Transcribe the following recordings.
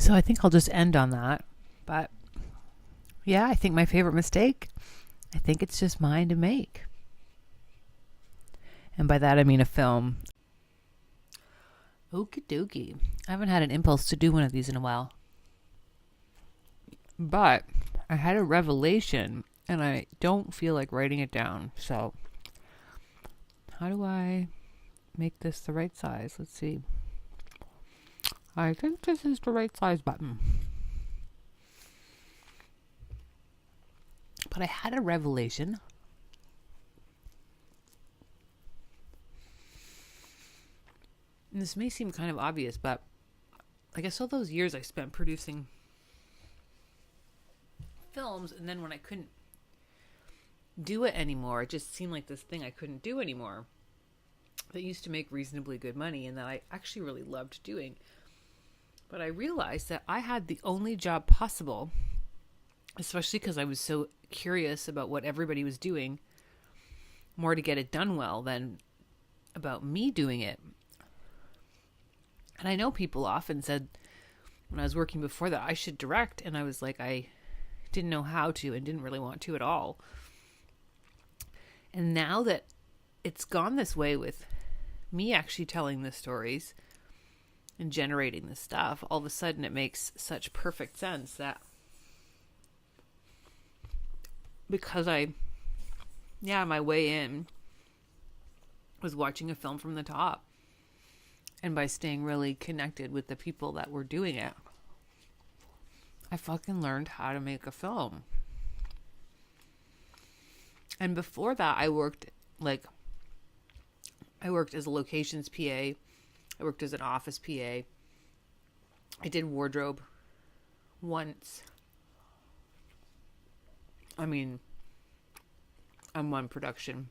So I think I'll just end on that. But yeah, I think my favorite mistake, I think it's just mine to make. And by that I mean a film. Okie dokie. I haven't had an impulse to do one of these in a while. But I had a revelation and I don't feel like writing it down. So how do I make this the right size? Let's see. I think this is the right size button. But I had a revelation. And this may seem kind of obvious, but I guess all those years I spent producing films, and then when I couldn't do it anymore, it just seemed like this thing I couldn't do anymore that used to make reasonably good money and that I actually really loved doing. But I realized that I had the only job possible, especially because I was so curious about what everybody was doing, more to get it done well than about me doing it. And I know people often said when I was working before that I should direct, and I was like, I didn't know how to and didn't really want to at all. And now that it's gone this way with me actually telling the stories and generating the stuff, all of a sudden it makes such perfect sense that because my way in was watching a film from the top. And by staying really connected with the people that were doing it, I fucking learned how to make a film. And before that, I worked as a locations PA. I worked as an office PA. I did wardrobe once. On one production.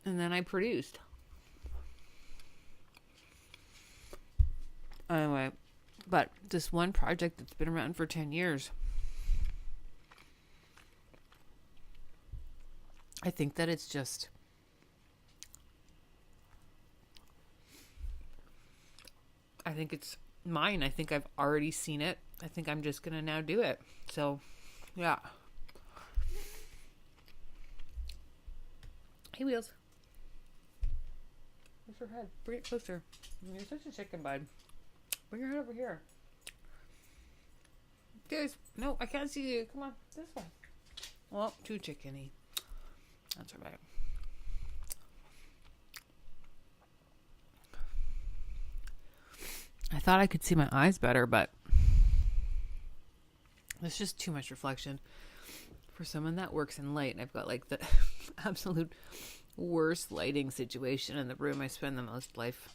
And then I produced. Anyway, but this one project that's been around for 10 years, I think that it's just I think it's mine. I think I've already seen it. I think I'm just going to now do it. So, yeah. Hey, Wheels. Where's your head? Bring it closer. You're such a chicken, bud. Bring your head over here. Guys, no, I can't see you. Come on, this way. Well, too chickeny. That's all right. I thought I could see my eyes better, but there's just too much reflection. For someone that works in light, I've got like the absolute worst lighting situation in the room I spend the most life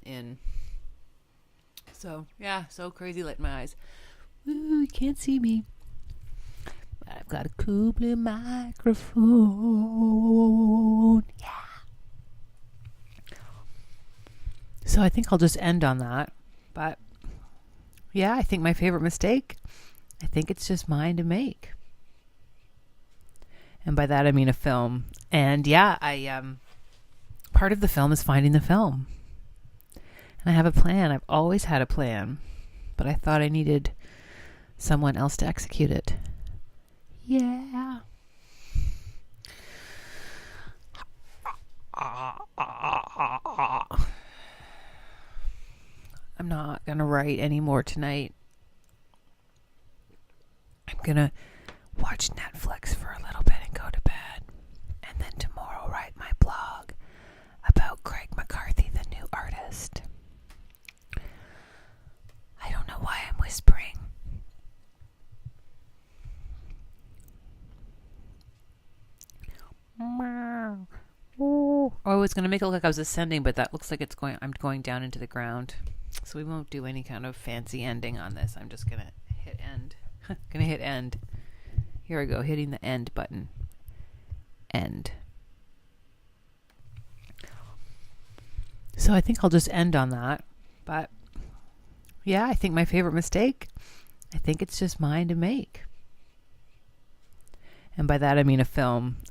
in. So, yeah, so crazy light in my eyes. Woo, you can't see me. But I've got a cool blue microphone. Yeah. So I think I'll just end on that. But yeah, I think my favorite mistake, I think it's just mine to make. And by that I mean a film. And yeah, part of the film is finding the film. And I have a plan. I've always had a plan. But I thought I needed someone else to execute it. Yeah. I'm not going to write anymore tonight. I'm going to watch Netflix for a little bit and go to bed. And then tomorrow write my blog about Craig McCarthy, the new artist. I don't know why I'm whispering. Oh, I was going to make it look like I was ascending, but that looks like I'm going down into the ground. So we won't do any kind of fancy ending on this. I'm just going to hit end. Going to hit end. Here I go, hitting the end button. End. So I think I'll just end on that. But yeah, I think my favorite mistake, I think it's just mine to make. And by that I mean a film.